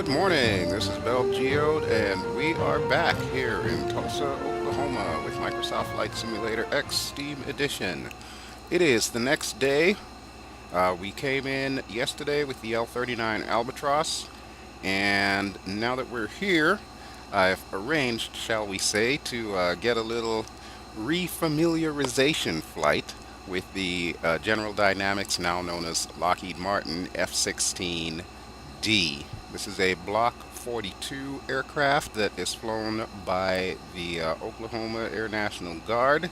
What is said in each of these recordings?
Good morning. This is BelGeode, and we are back here in Tulsa, Oklahoma with Microsoft Flight Simulator X Steam Edition. It is the next day. We came in yesterday with the L-39 Albatross, and now that we're here, I've arranged, shall we say, to get a little re-familiarization flight with the General Dynamics, now known as Lockheed Martin F-16D. This is a Block 42 aircraft that is flown by the Oklahoma Air National Guard.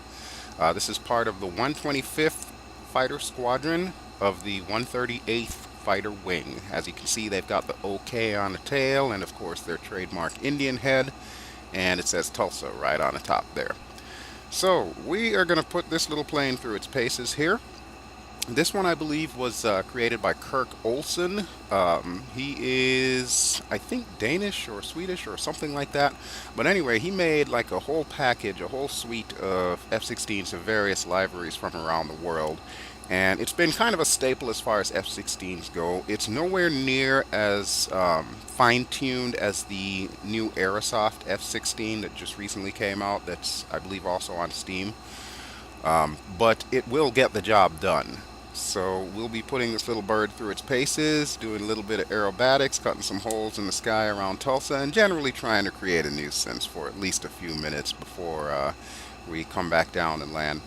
This is part of the 125th Fighter Squadron of the 138th Fighter Wing. As you can see, they've got the OK on the tail, and of course their trademark Indian head, and it says Tulsa right on the top there. So we are going to put this little plane through its paces here. This one, I believe, was created by Kirk Olsen. He is, I think, Danish or Swedish or something like that. But anyway, he made like a whole package, a whole suite of F-16s of various liveries from around the world. And it's been kind of a staple as far as F-16s go. It's nowhere near as fine-tuned as the new Aerosoft F-16 that just recently came out. That's, I believe, also on Steam. But it will get the job done. So we'll be putting this little bird through its paces, doing a little bit of aerobatics, cutting some holes in the sky around Tulsa, and generally trying to create a nuisance for at least a few minutes before we come back down and land.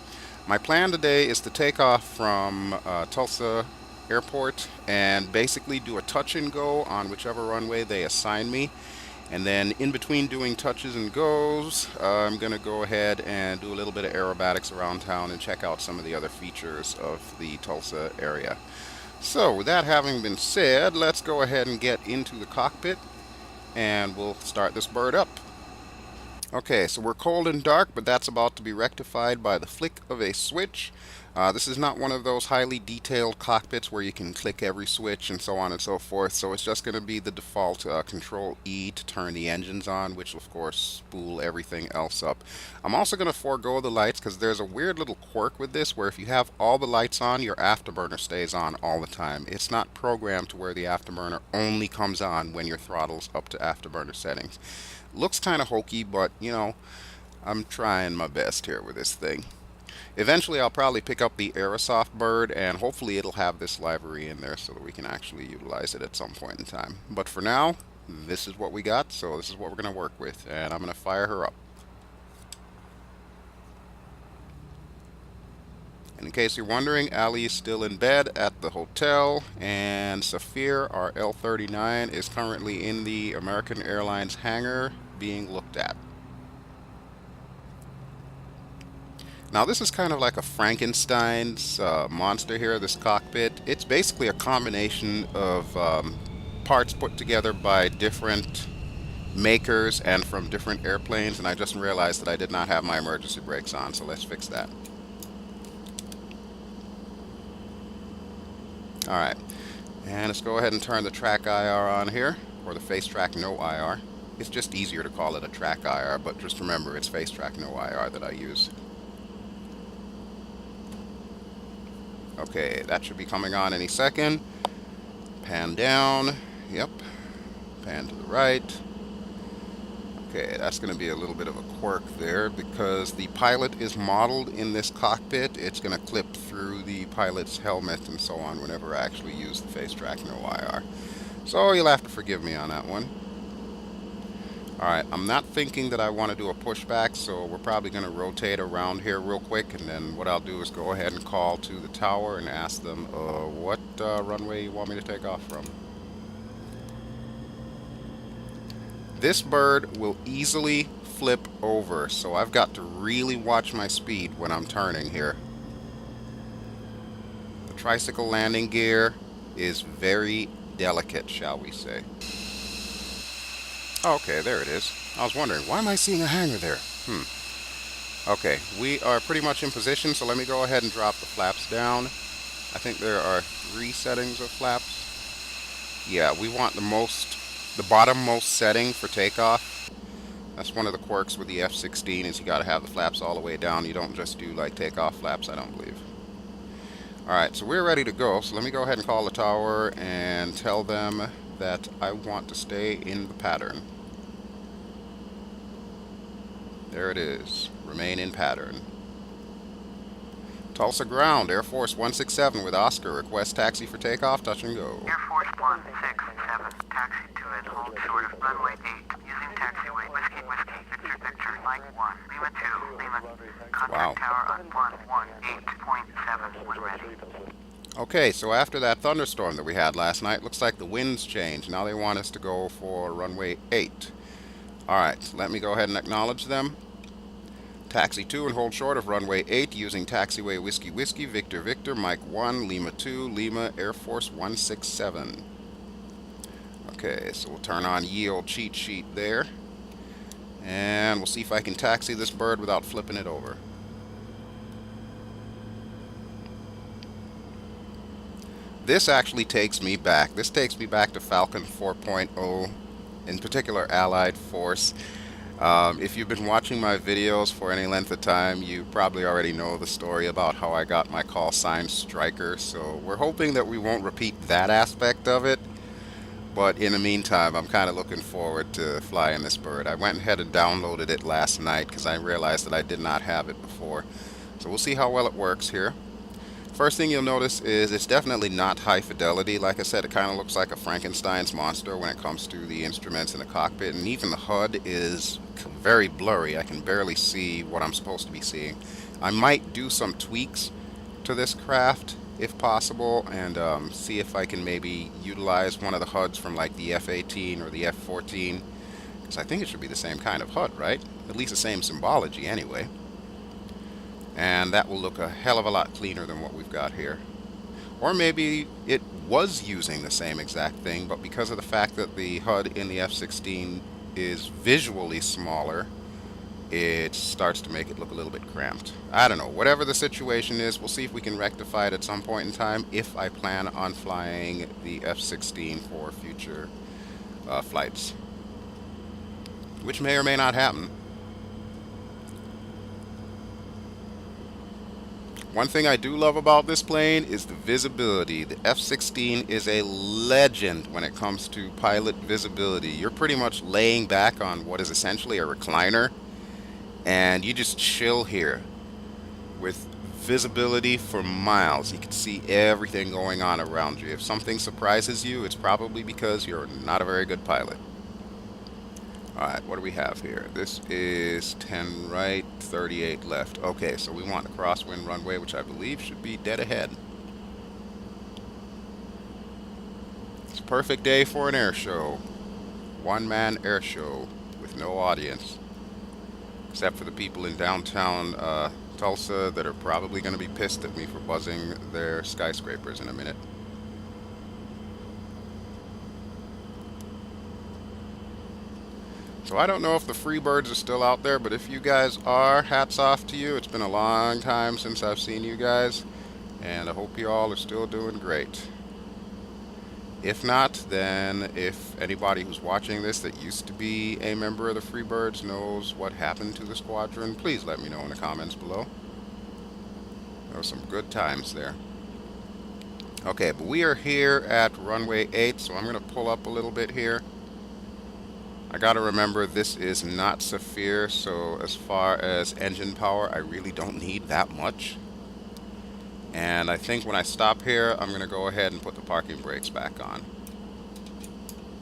My plan today is to take off from Tulsa Airport and basically do a touch and go on whichever runway they assign me. And then in between doing touches and goes, I'm going to go ahead and do a little bit of aerobatics around town and check out some of the other features of the Tulsa area. So with that having been said, let's go ahead and get into the cockpit and we'll start this bird up. Okay, so we're cold and dark, but that's about to be rectified by the flick of a switch. This is not one of those highly detailed cockpits where you can click every switch and so on and so forth, so it's just going to be the default Control E to turn the engines on, which will of course spool everything else up. I'm also going to forego the lights because there's a weird little quirk with this where if you have all the lights on, your afterburner stays on all the time. It's not programmed to where the afterburner only comes on when your throttle's up to afterburner settings. Looks kind of hokey, but you know, I'm trying my best here with this thing. Eventually I'll probably pick up the Aerosoft bird and hopefully it'll have this livery in there so that we can actually utilize it at some point in time. But for now, this is what we got, so this is what we're going to work with, and I'm going to fire her up. And in case you're wondering, Ali is still in bed at the hotel, and Safir, our L-39, is currently in the American Airlines hangar being looked at. Now this is kind of like a Frankenstein's monster here, this cockpit. It's basically a combination of parts put together by different makers and from different airplanes, and I just realized that I did not have my emergency brakes on, so let's fix that. Alright, and let's go ahead and turn the track IR on here, or the face track no IR. It's just easier to call it a track IR, but just remember it's face track no IR that I use. Okay, that should be coming on any second. Pan down. Yep. Pan to the right. Okay, that's going to be a little bit of a quirk there because the pilot is modeled in this cockpit. It's going to clip through the pilot's helmet and so on whenever I actually use the face track no IR. So you'll have to forgive me on that one. Alright, I'm not thinking that I want to do a pushback, so we're probably going to rotate around here real quick, and then what I'll do is go ahead and call to the tower and ask them what runway you want me to take off from. This bird will easily flip over, so I've got to really watch my speed when I'm turning here. The tricycle landing gear is very delicate, shall we say. Okay, there it is. I was wondering, why am I seeing a hangar there? Okay, we are pretty much in position, so let me go ahead and drop the flaps down. I think there are 3 settings of flaps. Yeah, we want the bottommost setting for takeoff. That's one of the quirks with the F-16 is you gotta have the flaps all the way down. You don't just do like takeoff flaps, I don't believe. Alright, so we're ready to go, so let me go ahead and call the tower and tell them that I want to stay in the pattern. There it is. Remain in pattern. Tulsa ground, Air Force 167 with Oscar. Request taxi for takeoff, touch and go. Air Force 167, taxi to and hold short of runway 8, using taxiway Whiskey Whiskey, Victor Victor, Mike 1, Lima 2, Lima, contact tower on 118.7 when ready. Okay, so after that thunderstorm that we had last night, looks like the winds changed. Now they want us to go for runway 8. Alright, so let me go ahead and acknowledge them. Taxi to and hold short of runway 8 using taxiway Whiskey Whiskey, Victor Victor, Mike 1, Lima 2, Lima, Air Force 167. Okay, so we'll turn on yield cheat sheet there. And we'll see if I can taxi this bird without flipping it over. This actually takes me back. This takes me back to Falcon 4.0, in particular Allied Force. If you've been watching my videos for any length of time, you probably already know the story about how I got my call sign Striker. So we're hoping that we won't repeat that aspect of it. But in the meantime, I'm kind of looking forward to flying this bird. I went ahead and downloaded it last night because I realized that I did not have it before. So we'll see how well it works here. First thing you'll notice is it's definitely not high fidelity. Like I said, it kind of looks like a Frankenstein's monster when it comes to the instruments in the cockpit, and even the HUD is very blurry. I can barely see what I'm supposed to be seeing. I might do some tweaks to this craft if possible, and see if I can maybe utilize one of the HUDs from like the F-18 or the F-14, because I think it should be the same kind of HUD, right? At least the same symbology anyway. And that will look a hell of a lot cleaner than what we've got here. Or maybe it was using the same exact thing, but because of the fact that the HUD in the F-16 is visually smaller, it starts to make it look a little bit cramped. I don't know. Whatever the situation is, we'll see if we can rectify it at some point in time if I plan on flying the F-16 for future flights, which may or may not happen. One thing I do love about this plane is the visibility. The F-16 is a legend when it comes to pilot visibility. You're pretty much laying back on what is essentially a recliner, and you just chill here with visibility for miles. You can see everything going on around you. If something surprises you, it's probably because you're not a very good pilot. Alright, what do we have here? This is 10 right, 38 left. Okay, so we want a crosswind runway, which I believe should be dead ahead. It's a perfect day for an air show. One-man air show with no audience. Except for the people in downtown Tulsa that are probably going to be pissed at me for buzzing their skyscrapers in a minute. So I don't know if the free birds are still out there, but if you guys are, hats off to you. It's been a long time since I've seen you guys, and I hope you all are still doing great. If not, then if anybody who's watching this that used to be a member of the Freebirds knows what happened to the squadron, please let me know in the comments below. There were some good times there. Okay, but we are here at runway 8, so I'm going to pull up a little bit here. I gotta remember this is not Saphir, so as far as engine power, I really don't need that much. And I think when I stop here, I'm gonna go ahead and put the parking brakes back on.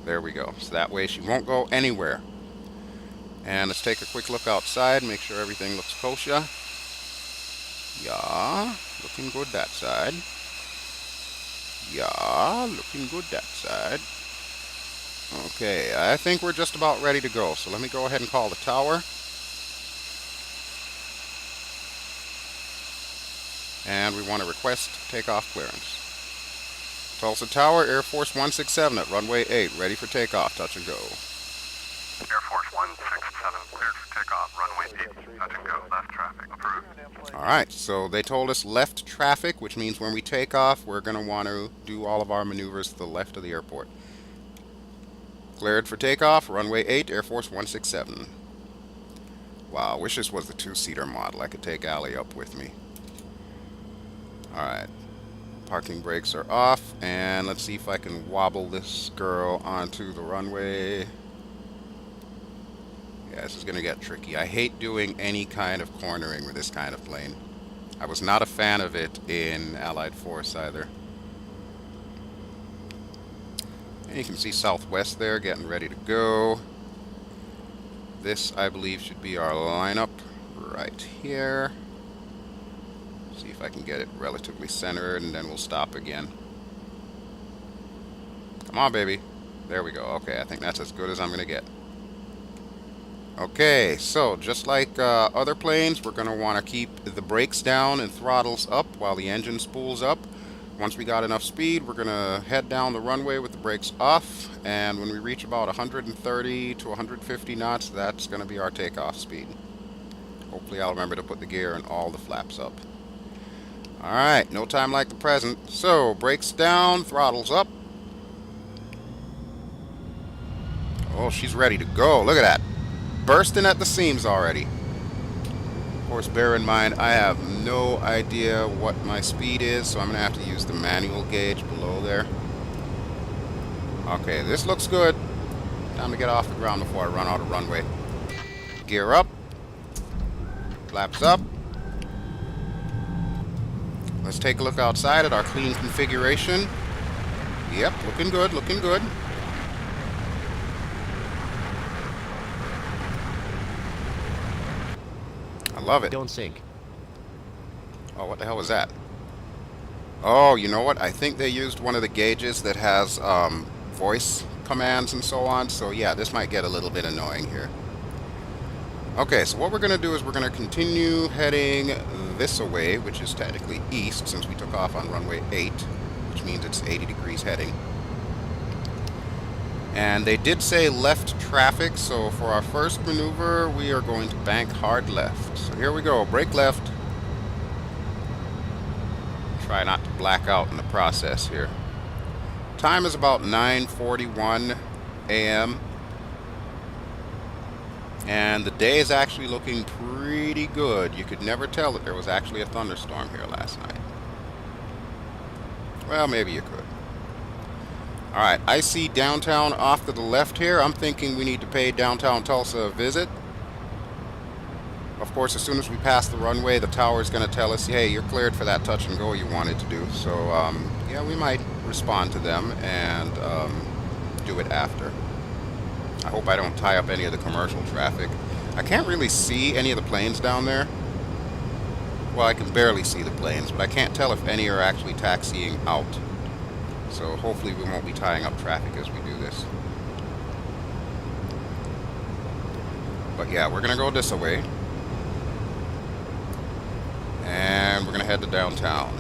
There we go. So that way she won't go anywhere. And let's take a quick look outside, make sure everything looks kosher. Yeah, looking good that side. Yeah, looking good that side. Okay, I think we're just about ready to go, so let me go ahead and call the tower. And we want to request takeoff clearance. Tulsa Tower, Air Force 167 at runway 8, ready for takeoff, touch and go. Air Force 167, cleared for takeoff, runway 8, touch and go, left traffic, approved. Alright, so they told us left traffic, which means when we take off, we're going to want to do all of our maneuvers to the left of the airport. Cleared for takeoff, runway 8, Air Force 167. Wow, I wish this was the two-seater model. I could take Allie up with me. Alright. Parking brakes are off, and let's see if I can wobble this girl onto the runway. Yeah, this is going to get tricky. I hate doing any kind of cornering with this kind of plane. I was not a fan of it in Allied Force either. And you can see Southwest there getting ready to go. This, I believe, should be our lineup right here. See if I can get it relatively centered, and then we'll stop again. Come on, baby. There we go. Okay, I think that's as good as I'm going to get. Okay, so just like other planes, we're going to want to keep the brakes down and throttles up while the engine spools up. Once we got enough speed, we're going to head down the runway with the brakes off, and when we reach about 130 to 150 knots, that's going to be our takeoff speed. Hopefully I'll remember to put the gear and all the flaps up. Alright, no time like the present. So, brakes down, throttles up. Oh, she's ready to go. Look at that. Bursting at the seams already. Of course, bear in mind, I have no idea what my speed is, so I'm going to have to use the manual gauge below there. Okay, this looks good. Time to get off the ground before I run out of runway. Gear up. Flaps up. Let's take a look outside at our clean configuration. Yep, looking good, looking good. I love it. Don't sink. Oh, what the hell was that? Oh, you know what? I think they used one of the gauges that has voice commands and so on. So yeah, this might get a little bit annoying here. Okay, so what we're going to do is we're going to continue heading this way, which is technically east since we took off on runway 8, which means it's 80 degrees heading. And they did say left traffic, so for our first maneuver, we are going to bank hard left. So here we go, brake left. Try not to black out in the process here. Time is about 9:41 a.m. And the day is actually looking pretty good. You could never tell that there was actually a thunderstorm here last night. Well, maybe you could. Alright, I see downtown off to the left here. I'm thinking we need to pay downtown Tulsa a visit. Of course, as soon as we pass the runway, the tower is going to tell us, hey, you're cleared for that touch and go you wanted to do. So, yeah, we might respond to them and do it after. I hope I don't tie up any of the commercial traffic. I can't really see any of the planes down there. Well, I can barely see the planes, but I can't tell if any are actually taxiing out. So hopefully we won't be tying up traffic as we do this. But yeah, we're going to go this way. And we're going to head to downtown.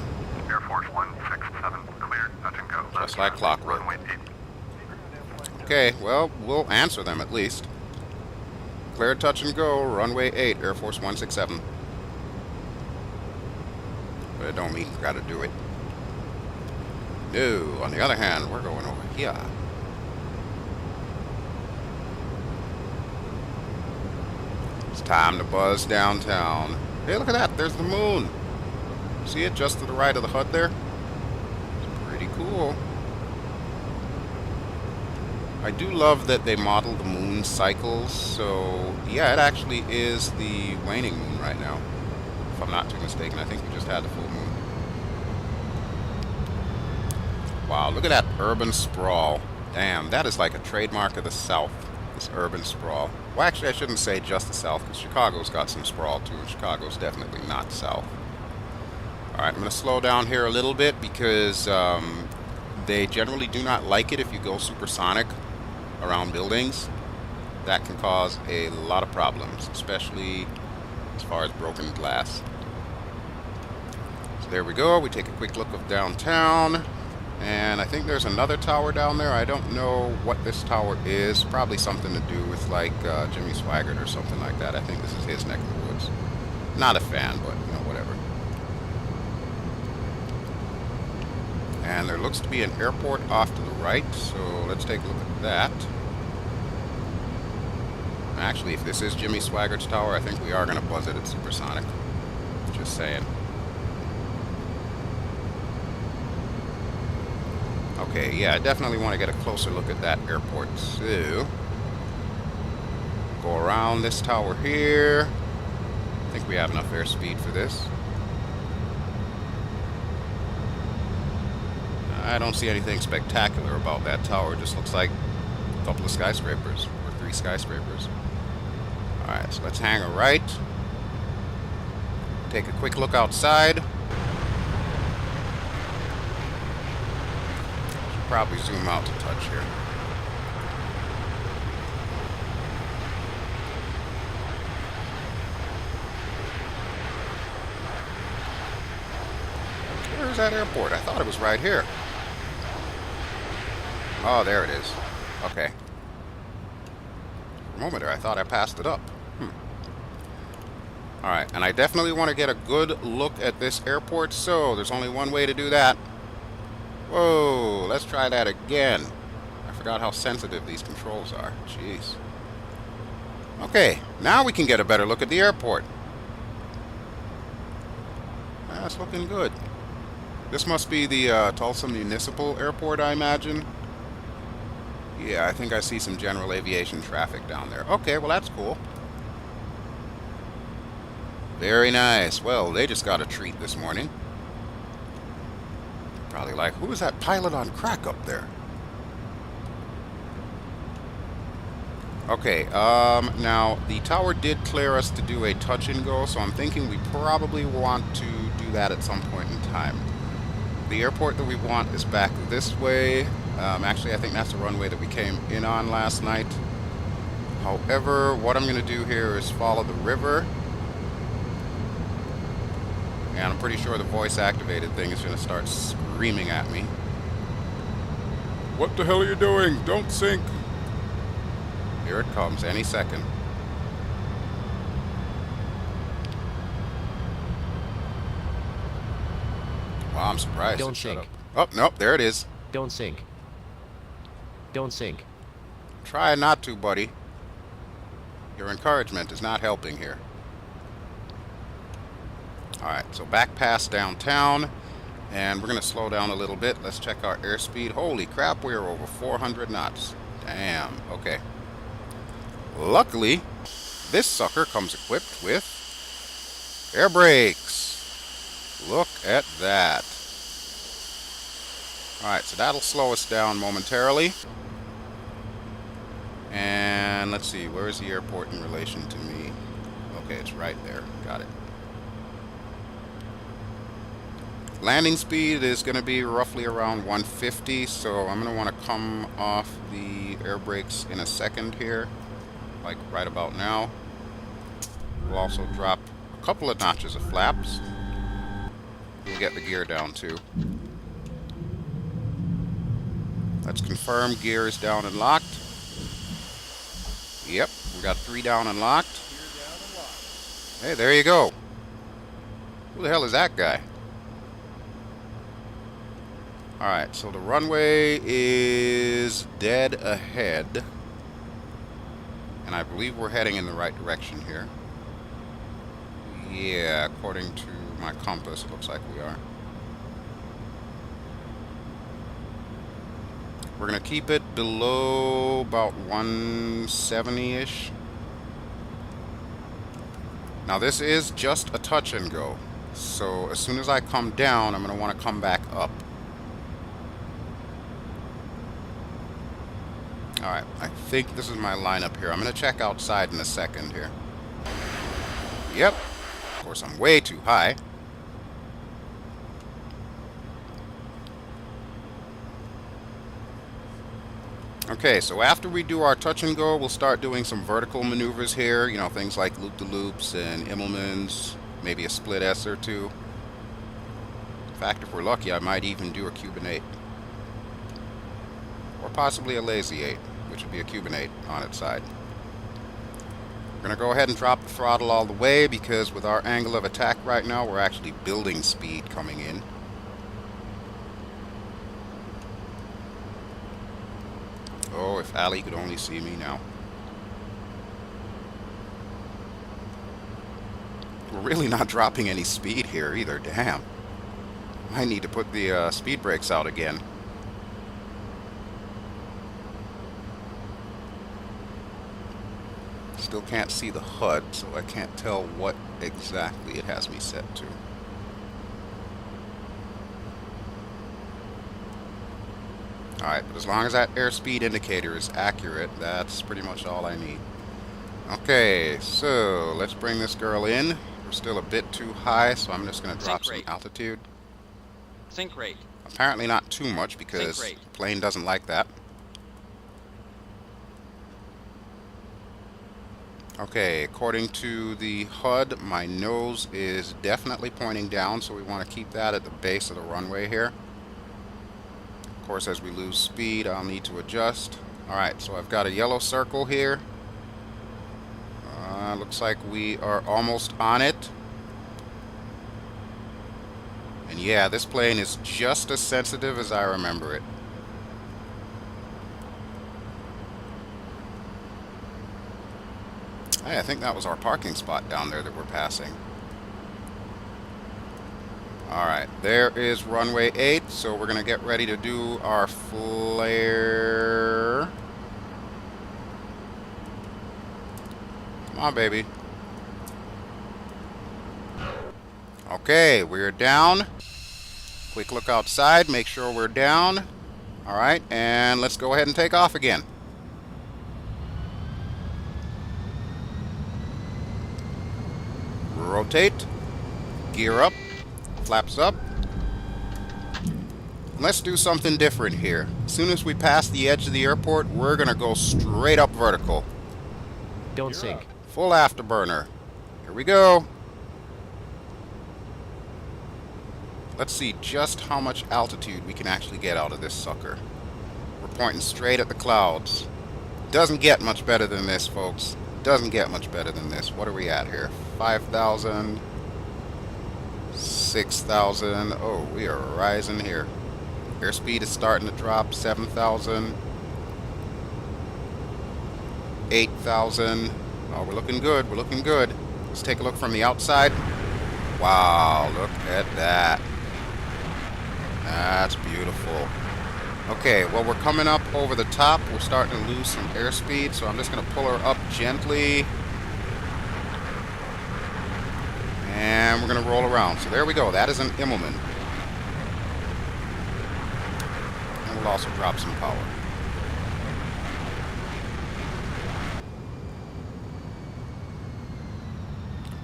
Air Force 167, cleared, touch and go. Just like clockwork. Runway 8. Okay, well, we'll answer them at least. Cleared, touch and go, runway 8, Air Force 167. But it don't mean we gotta do it. No, on the other hand, we're going over here. It's time to buzz downtown. Hey, look at that, there's the moon. See it just to the right of the HUD there? It's pretty cool. I do love that they model the moon cycles, so yeah, it actually is the waning moon right now. If I'm not too mistaken, I think we just had the full moon. Wow, look at that urban sprawl. Damn, that is like a trademark of the South, this urban sprawl. Well, actually, I shouldn't say just the South, because Chicago's got some sprawl too, and Chicago's definitely not South. Alright, I'm going to slow down here a little bit, because they generally do not like it if you go supersonic around buildings. That can cause a lot of problems, especially as far as broken glass. So there we go. We take a quick look of downtown, and I think there's another tower down there. I don't know what this tower is. Probably something to do with like Jimmy Swaggart or something like that. I think this is his neck of the woods. Not a fan, but you know, whatever. And there looks to be an airport off to the right, so let's take a look at that. Actually, if this is Jimmy Swaggart's tower, I think we are going to buzz it at supersonic. Just saying. Okay, yeah, I definitely want to get a closer look at that airport. So, go around this tower here. I think we have enough airspeed for this. I don't see anything spectacular about that tower. It just looks like a couple of skyscrapers, or 3 skyscrapers. Alright, so let's hang a right. Take a quick look outside. Should probably zoom out to touch here. Where's that airport? I thought it was right here. Oh, there it is. Okay. For a moment there, I thought I passed it up. Alright, and I definitely want to get a good look at this airport, so there's only one way to do that. Whoa, let's try that again. I forgot how sensitive these controls are. Jeez. Okay, now we can get a better look at the airport. That's looking good. This must be the Tulsa Municipal Airport, I imagine. Yeah, I think I see some general aviation traffic down there. Okay, well that's cool. Very nice. Well, they just got a treat this morning. Probably like, who is that pilot on crack up there? Okay, now the tower did clear us to do a touch and go, so I'm thinking we probably want to do that at some point in time. The airport that we want is back this way. Actually, I think that's the runway that we came in on last night. However, what I'm going to do here is follow the river. And I'm pretty sure the voice-activated thing is going to start screaming at me. What the hell are you doing? Don't sink! Here it comes, any second. Wow, I'm surprised. Don't sink. Oh, nope, there it is. Don't sink. Don't sink. Try not to, buddy. Your encouragement is not helping here. Alright, so back past downtown, and we're going to slow down a little bit. Let's check our airspeed. Holy crap, we're over 400 knots. Damn, okay. Luckily, this sucker comes equipped with air brakes. Look at that. Alright, so that'll slow us down momentarily. And let's see, where is the airport in relation to me? Okay, it's right there. Got it. Landing speed is going to be roughly around 150, so I'm going to want to come off the air brakes in a second here, like right about now. We'll also drop a couple of notches of flaps. We'll get the gear down too. Let's confirm gear is down and locked. Yep, we got 3 down and locked. Hey, there you go. Who the hell is that guy? Alright, so the runway is dead ahead. And I believe we're heading in the right direction here. Yeah, according to my compass, it looks like we are. We're going to keep it below about 170-ish. Now this is just a touch and go. So as soon as I come down, I'm going to want to come back up. Alright, I think this is my lineup here. I'm going to check outside in a second here. Yep. Of course, I'm way too high. Okay, so after we do our touch and go, we'll start doing some vertical maneuvers here. You know, things like loop-de-loops and Immelmans, maybe a split S or two. In fact, if we're lucky, I might even do a Cuban 8. Or possibly a lazy 8, which would be a Cuban 8 on its side. We're going to go ahead and drop the throttle all the way because with our angle of attack right now, we're actually building speed coming in. Oh, if Ali could only see me now. We're really not dropping any speed here either, damn. I need to put the speed brakes out again. Still can't see the HUD, so I can't tell what exactly it has me set to. Alright, but as long as that airspeed indicator is accurate, that's pretty much all I need. Okay, so let's bring this girl in. We're still a bit too high, so I'm just going to drop some altitude. Sink rate. Apparently not too much, because the plane doesn't like that. Okay, according to the HUD, my nose is definitely pointing down, so we want to keep that at the base of the runway here. Of course, as we lose speed, I'll need to adjust. Alright, so I've got a yellow circle here. Looks like we are almost on it. And yeah, this plane is just as sensitive as I remember it. Hey, I think that was our parking spot down there that we're passing. Alright, there is runway 8, so we're going to get ready to do our flare. Come on, baby. Okay, we're down. Quick look outside, make sure we're down. Alright, and let's go ahead and take off again. Rotate. Gear up. Flaps up. Let's do something different here. As soon as we pass the edge of the airport, we're going to go straight up vertical. Don't sink. Full afterburner. Here we go. Let's see just how much altitude we can actually get out of this sucker. We're pointing straight at the clouds. Doesn't get much better than this, folks. Doesn't get much better than this. What are we at here? 5,000. 6,000. Oh, we are rising here. Airspeed is starting to drop. 7,000. 8,000. Oh, we're looking good. We're looking good. Let's take a look from the outside. Wow, look at that. That's beautiful. Okay, well, we're coming up over the top. We're starting to lose some airspeed, so I'm just going to pull her up gently. And we're going to roll around. So there we go. That is an Immelman. And we'll also drop some power.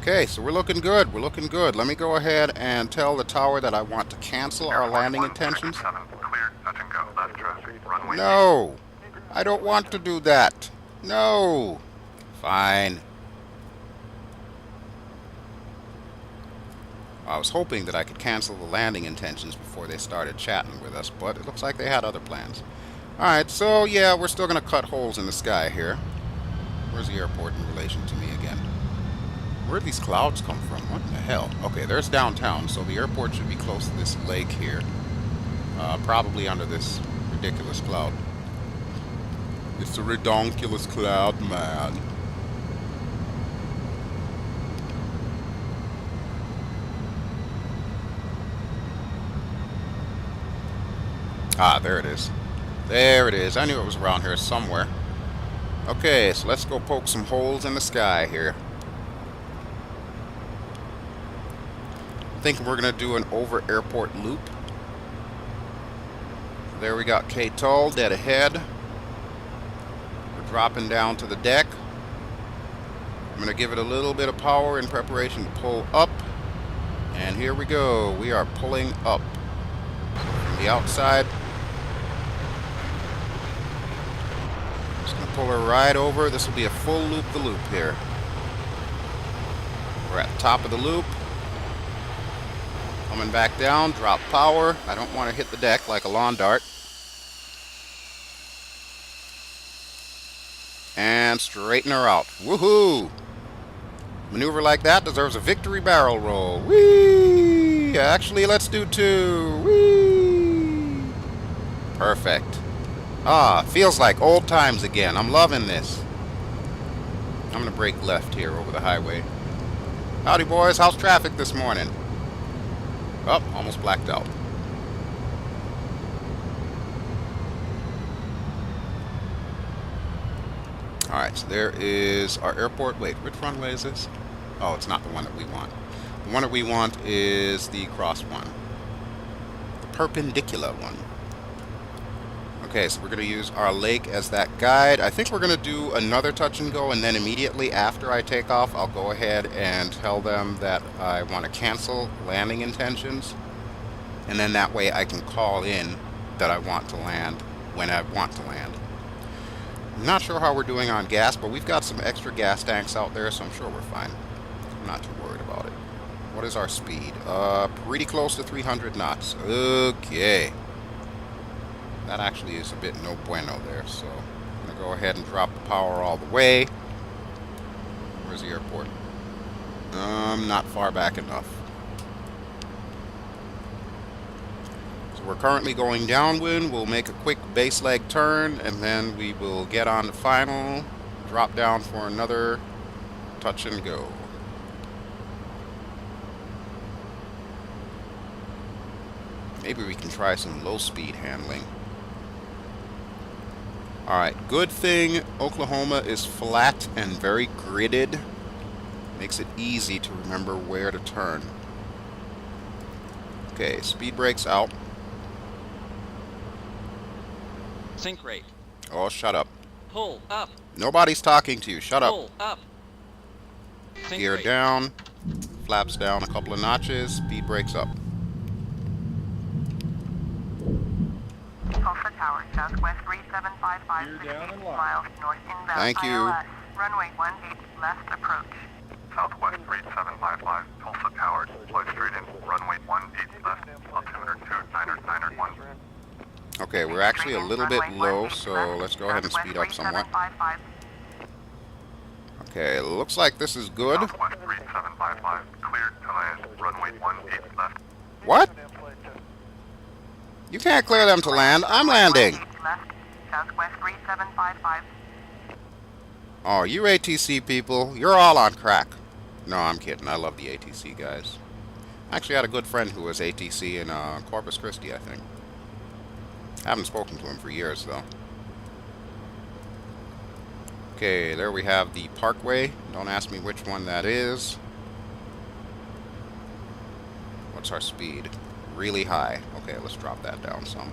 Okay, so we're looking good. We're looking good. Let me go ahead and tell the tower that I want to cancel our landing intentions. No! I don't want to do that. No! Fine. I was hoping that I could cancel the landing intentions before they started chatting with us, but it looks like they had other plans. Alright, so yeah, we're still going to cut holes in the sky here. Where's the airport in relation to me again? Where'd these clouds come from? What in the hell? Okay, there's downtown, so the airport should be close to this lake here. Probably under this ridiculous cloud. It's a redonkulous cloud, man. Ah, there it is. There it is. I knew it was around here somewhere. Okay, so let's go poke some holes in the sky here. I'm thinking we're going to do an over-airport loop. There we got Ktul dead ahead. We're dropping down to the deck. I'm going to give it a little bit of power in preparation to pull up. And here we go. We are pulling up. From the outside. Just going to pull her right over. This will be a full loop-the-loop here. We're at the top of the loop. Coming back down, drop power. I don't want to hit the deck like a lawn dart. And straighten her out. Woohoo! Maneuver like that deserves a victory barrel roll. Whee! Actually, let's do 2. Whee! Perfect. Ah, feels like old times again. I'm loving this. I'm going to brake left here over the highway. Howdy, boys. How's traffic this morning? Oh, almost blacked out. Alright, so there is our airport. Wait, which runway is this? Oh, it's not the one that we want. The one that we want is the cross one. The perpendicular one. Okay, so we're going to use our lake as that guide. I think we're going to do another touch and go, and then immediately after I take off, I'll go ahead and tell them that I want to cancel landing intentions. And then that way I can call in that I want to land when I want to land. I'm not sure how we're doing on gas, but we've got some extra gas tanks out there, so I'm sure we're fine. I'm not too worried about it. What is our speed? Pretty close to 300 knots. Okay. That actually is a bit no bueno there, so I'm going to go ahead and drop the power all the way. Where's the airport? Not far back enough. So we're currently going downwind. We'll make a quick base leg turn, and then we will get on the final, drop down for another touch and go. Maybe we can try some low speed handling. Alright, good thing Oklahoma is flat and very gridded. Makes it easy to remember where to turn. Okay, speed brakes out. Sink rate. Oh, shut up. Pull up. Nobody's talking to you. Shut up. Pull up. Sink Gear rate. down. Flaps down a couple of notches. Speed brakes up. Tulsa Tower, southwest 3755, 68 miles north inbound. Thank you. ILS, runway 18 left approach. Southwest 3755, Tulsa Tower, fly straight in, runway 18 left, altimeter 299.1. Okay, we're actually a little bit low, so let's go ahead and speed up somewhat. Okay, looks like this is good. Southwest 3755, cleared to land, runway 18 left. What? You can't clear them to land. I'm landing. Left, southwest 3755. Oh, you ATC people, you're all on crack. No, I'm kidding. I love the ATC guys. I actually had a good friend who was ATC in Corpus Christi, I think. Haven't spoken to him for years, though. Okay, there we have the Parkway. Don't ask me which one that is. What's our speed? Really high. Okay, let's drop that down some.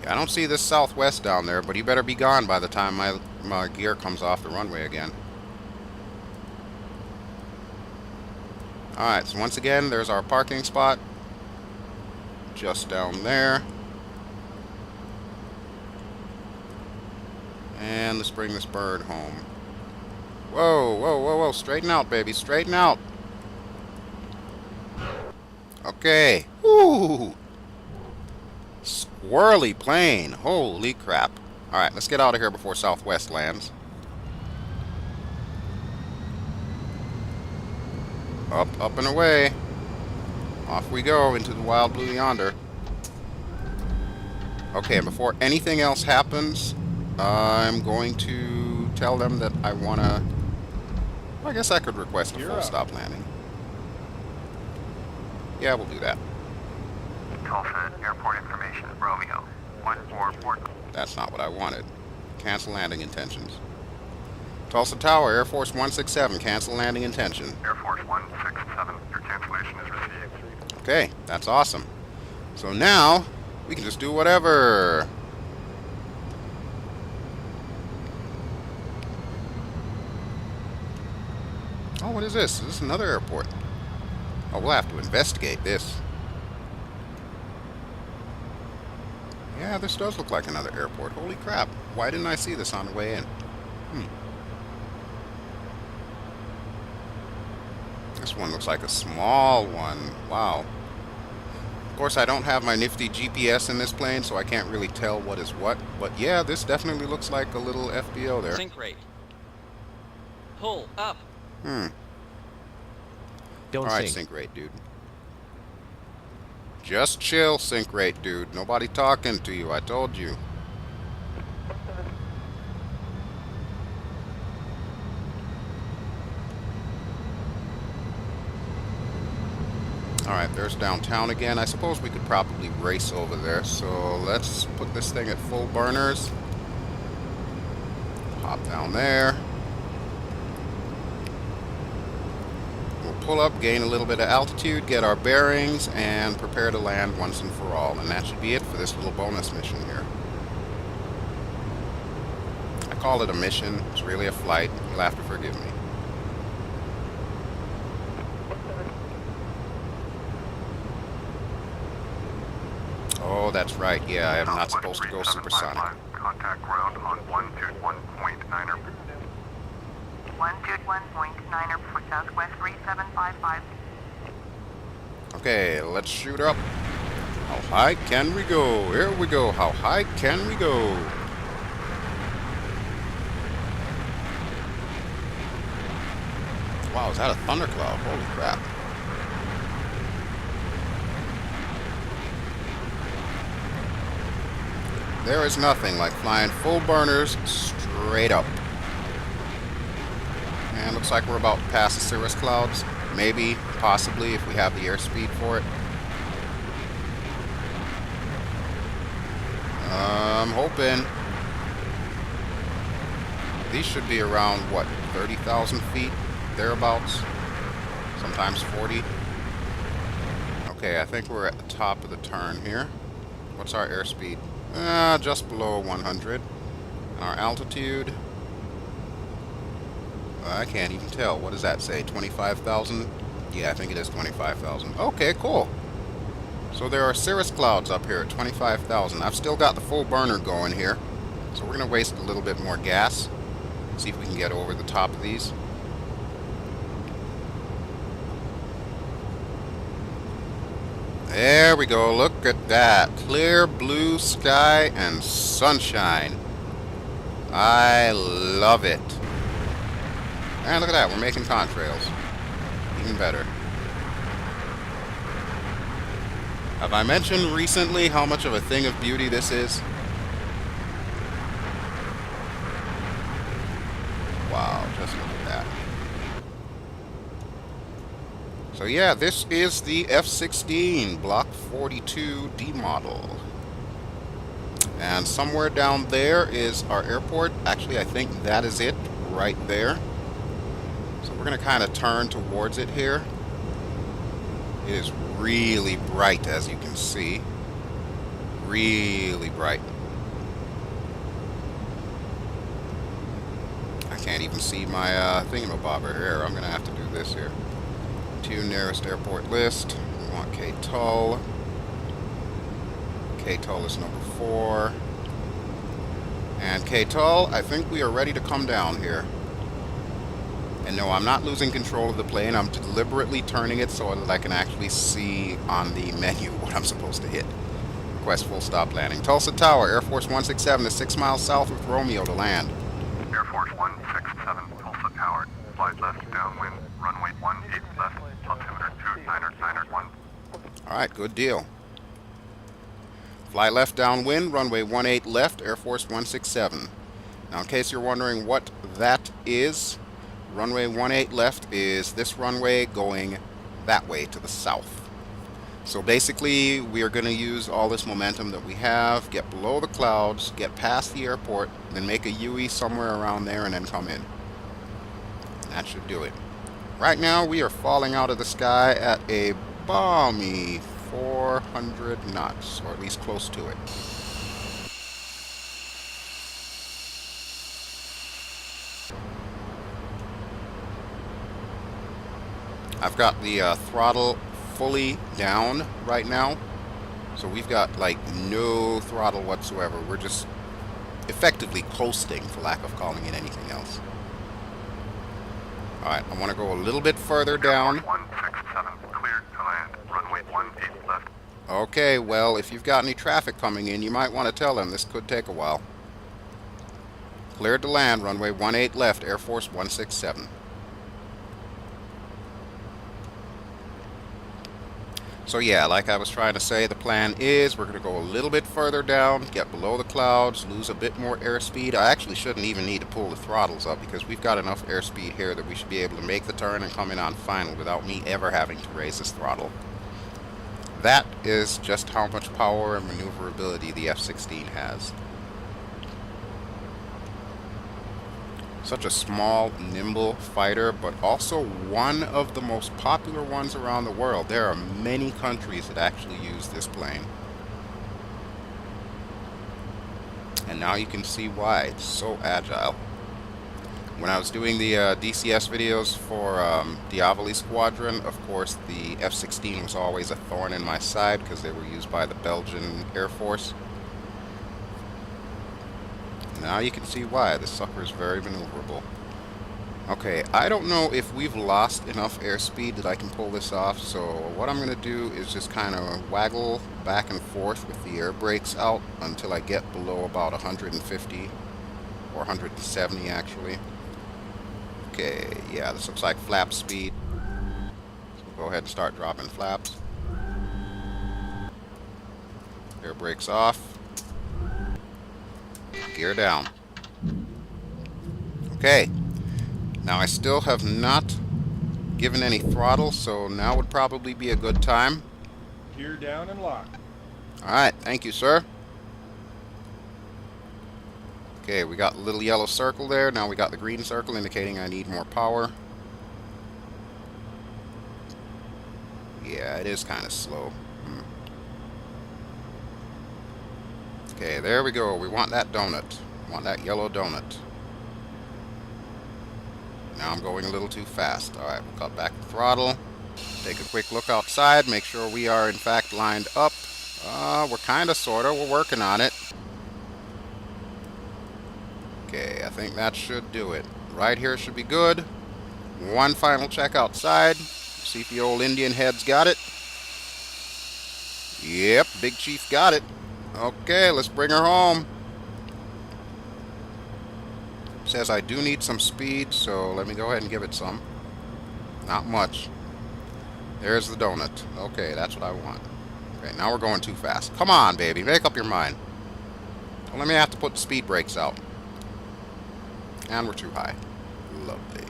Yeah, I don't see this southwest down there, but you better be gone by the time my gear comes off the runway again. Alright, so once again, there's our parking spot. Just down there. And let's bring this bird home. Whoa, whoa, whoa, whoa. Straighten out, baby. Straighten out. Okay. Woo! Squirrely plane. Holy crap. Alright, let's get out of here before Southwest lands. Up, up and away. Off we go into the wild blue yonder. Okay, and before anything else happens, I'm going to tell them that I want to... Well, I guess I could request a full stop landing. Yeah, we'll do that. Tulsa, airport information, Romeo, 144. That's not what I wanted. Cancel landing intentions. Tulsa Tower, Air Force 167, cancel landing intention. Air Force 167, your cancellation is received. Okay, that's awesome. So now, we can just do whatever. Oh, what is this? Is this another airport? Oh, we'll have to investigate this. Yeah, this does look like another airport. Holy crap. Why didn't I see this on the way in? This one looks like a small one. Wow. Of course, I don't have my nifty GPS in this plane, so I can't really tell what is what. But yeah, this definitely looks like a little FBO there. Sink rate. Pull up. Don't Alright, sink. sink rate, dude. Just chill, sink rate, dude. Nobody talking to you, I told you. Alright, there's downtown again. I suppose we could probably race over there. So let's put this thing at full burners. Hop down there. We'll pull up, gain a little bit of altitude, get our bearings, and prepare to land once and for all. And that should be it for this little bonus mission here. I call it a mission. It's really a flight. You'll have to forgive me. Oh, that's right. Yeah, I am not supposed to go supersonic. Contact ground on 121.9er. 121.9er for Southwest 3755. Okay, let's shoot up. How high can we go? Here we go. How high can we go? Wow, is that a thundercloud? Holy crap. There is nothing like flying full burners straight up. And looks like we're about to pass the cirrus clouds. Maybe, possibly, if we have the airspeed for it. I'm hoping. These should be around, what, 30,000 feet? Thereabouts. Sometimes 40. Okay, I think we're at the top of the turn here. What's our airspeed? Just below 100. Our altitude, I can't even tell. What does that say? 25,000? Yeah, I think it is 25,000. Okay, cool. So there are cirrus clouds up here at 25,000. I've still got the full burner going here. So we're going to waste a little bit more gas. See if we can get over the top of these. There we go. Look at that. Clear blue sky and sunshine. I love it. And look at that. We're making contrails. Even better. Have I mentioned recently how much of a thing of beauty this is? Wow, just look at that. So yeah, this is the F-16 Block 42D model. And somewhere down there is our airport. Actually, I think that is it right there. So we're going to kind of turn towards it here. It is really bright, as you can see. Really bright. I can't even see my thingamabobber here. I'm going to have to do this here. To nearest airport list. We want Ktul. Ktul is number 4. And Ktul, I think we are ready to come down here. And no, I'm not losing control of the plane. I'm deliberately turning it so that I can actually see on the menu what I'm supposed to hit. Request full stop landing. Tulsa Tower, Air Force 167 is 6 miles south with Romeo to land. Air Force 167, Tulsa Tower. Flight left downwind, runway 18 left, altimeter 2991. Alright, good deal. Fly left downwind, runway 18 left, Air Force 167. Now, in case you're wondering what that is, runway 18 left is this runway going that way to the south. So basically, we are going to use all this momentum that we have, get below the clouds, get past the airport, then make a UE somewhere around there, and then come in. That should do it. Right now, we are falling out of the sky at a balmy 400 knots, or at least close to it. I've got the throttle fully down right now, so we've got like no throttle whatsoever. We're just effectively coasting, for lack of calling it anything else. Alright, I want to go a little bit further down. 167, cleared to land, runway 18 left. Okay, well, if you've got any traffic coming in, you might want to tell them. This could take a while. Cleared to land, runway 18 left, Air Force 167. So yeah, like I was trying to say, the plan is we're going to go a little bit further down, get below the clouds, lose a bit more airspeed. I actually shouldn't even need to pull the throttles up because we've got enough airspeed here that we should be able to make the turn and come in on final without me ever having to raise this throttle. that is just how much power and maneuverability the F-16 has. Such a small, nimble fighter, but also one of the most popular ones around the world. There are many countries that actually use this plane. And now you can see why. It's so agile. When I was doing the DCS videos for Diavoli Squadron, of course, the F-16 was always a thorn in my side because they were used by the Belgian Air Force. Now you can see why. This sucker is very maneuverable. Okay, I don't know if we've lost enough airspeed that I can pull this off, so what I'm going to do is just kind of waggle back and forth with the air brakes out until I get below about 150 or 170 actually. Okay, yeah, this looks like flap speed. So we'll go ahead and start dropping flaps. Air brakes off. Gear down. Okay. Now I still have not given any throttle, so now would probably be a good time. Gear down and lock. Alright, thank you, sir. Okay, we got the little yellow circle there. Now we got the green circle indicating I need more power. Yeah, it is kind of slow. Okay, there we go. We want that donut. We want that yellow donut. Now I'm going a little too fast. Alright, we'll cut back the throttle. Take a quick look outside. Make sure we are in fact lined up. We're kind of, sort of. We're working on it. Okay, I think that should do it. Right here should be good. One final check outside. See if the old Indian head's got it. Yep, Big Chief got it. Okay, let's bring her home. Says I do need some speed, so let me go ahead and give it some. Not much. There's the donut. Okay, that's what I want. Okay, now we're going too fast. Come on, baby, make up your mind. Don't let me have to put the speed brakes out. And we're too high. Lovely.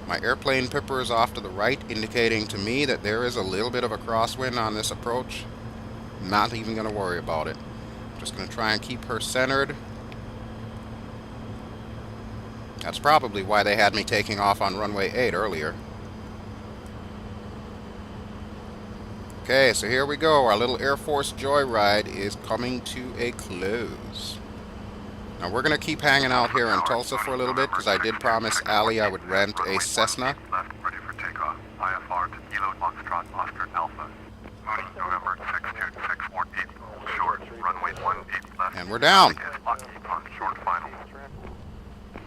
My airplane pipper is off to the right, indicating to me that there is a little bit of a crosswind on this approach. Not even going to worry about it. Just going to try and keep her centered. That's probably why they had me taking off on runway 8 earlier. Okay, so here we go. Our little Air Force joyride is coming to a close. Now we're going to keep hanging out here in Tulsa for a little bit because I did promise Allie I would rent a Cessna. Left, ready for takeoff. IFR to Kilo Foxtrot Oscar Alpha. Mooney, November 62648. Hold short. Runway 18 left. And we're down. Lockheed on short final.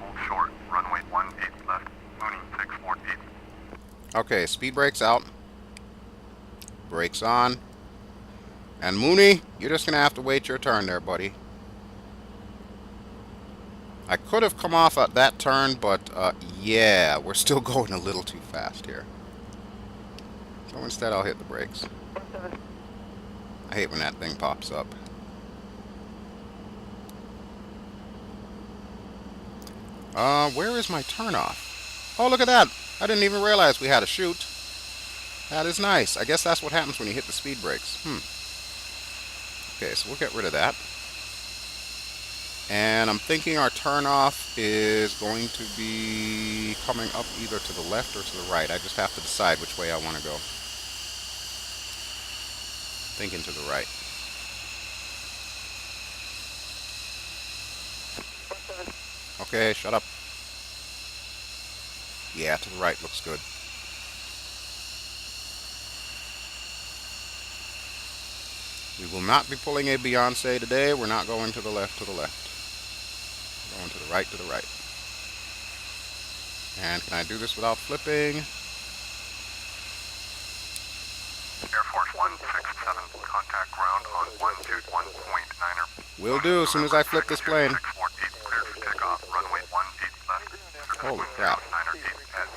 Hold short. Runway 18 left. Mooney 648. Okay, speed brakes out. Brakes on. And Mooney, you're just going to have to wait your turn there, buddy. I could have come off at that turn, but yeah, we're still going a little too fast here. So instead I'll hit the brakes. I hate when that thing pops up. Where is my turnoff? Oh, look at that. I didn't even realize we had a chute. That is nice. I guess that's what happens when you hit the speed brakes. Okay, so we'll get rid of that. And I'm thinking our turnoff is going to be coming up either to the left or to the right. I just have to decide which way I want to go. Thinking to the right. Okay, shut up. Yeah, to the right looks good. We will not be pulling a Beyonce today. We're not going to the left, to the left. We're going to the right, to the right. And can I do this without flipping? Air Force 167, contact ground on 121.9er. Will do as soon as I flip this plane. 648, cleared for takeoff. Runway 18 left. Holy crap. 9er gate at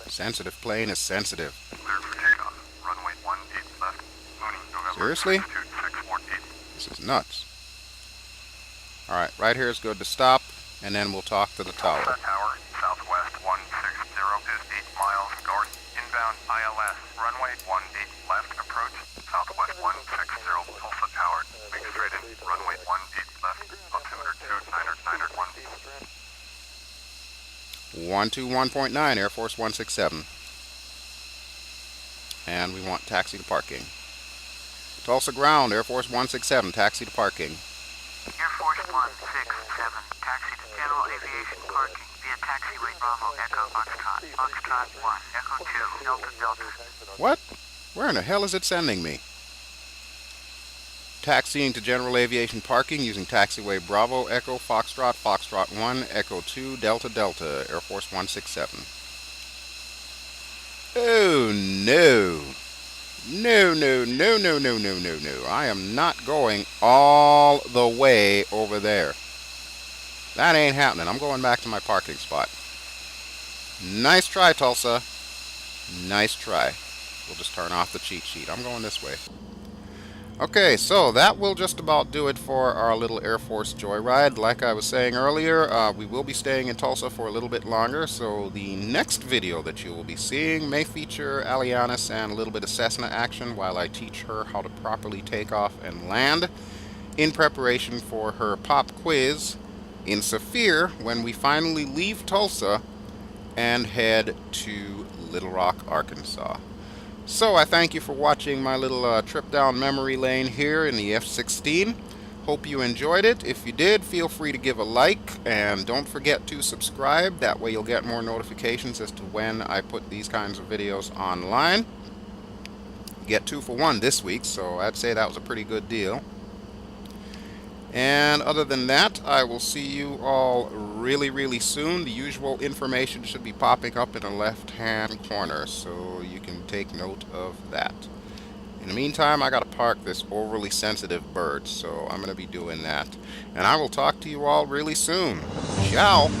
6. Sensitive plane is sensitive. Cleared for takeoff. Runway 18 left. Mooney, November Seriously? 648. This is nuts. Alright, right here is good to stop, and then we'll talk to the tower. Tower, southwest 160 is 8 miles. Go 121.9, Air Force 167. And we want taxi to parking. Tulsa ground, Air Force 167, taxi to parking. Air Force 167, taxi to general aviation parking via taxiway Bravo Echo Foxtrot, Foxtrot 1, Echo 2, Delta Delta. What? Where in the hell is it sending me? Taxiing to general aviation parking using taxiway Bravo Echo Foxtrot, Foxtrot 1, Echo 2, Delta Delta, Air Force 167. Oh no. No, no, no, no, no, no, no, no. I am not going all the way over there. That ain't happening. I'm going back to my parking spot. Nice try, Tulsa. Nice try. We'll just turn off the cheat sheet. I'm going this way. Okay, so that will just about do it for our little Air Force joyride. Like I was saying earlier, we will be staying in Tulsa for a little bit longer, so the next video that you will be seeing may feature Alianis and a little bit of Cessna action while I teach her how to properly take off and land in preparation for her pop quiz in Saphir when we finally leave Tulsa and head to Little Rock, Arkansas. So I thank you for watching my little trip down memory lane here in the F-16. Hope you enjoyed it. If you did, feel free to give a like, and don't forget to subscribe. That way you'll get more notifications as to when I put these kinds of videos online. You get 2 for 1 this week, so I'd say that was a pretty good deal. And other than that, I will see you all really, really soon. The usual information should be popping up in the left-hand corner, so you can take note of that. In the meantime, I got to park this overly sensitive bird, so I'm going to be doing that. And I will talk to you all really soon. Ciao!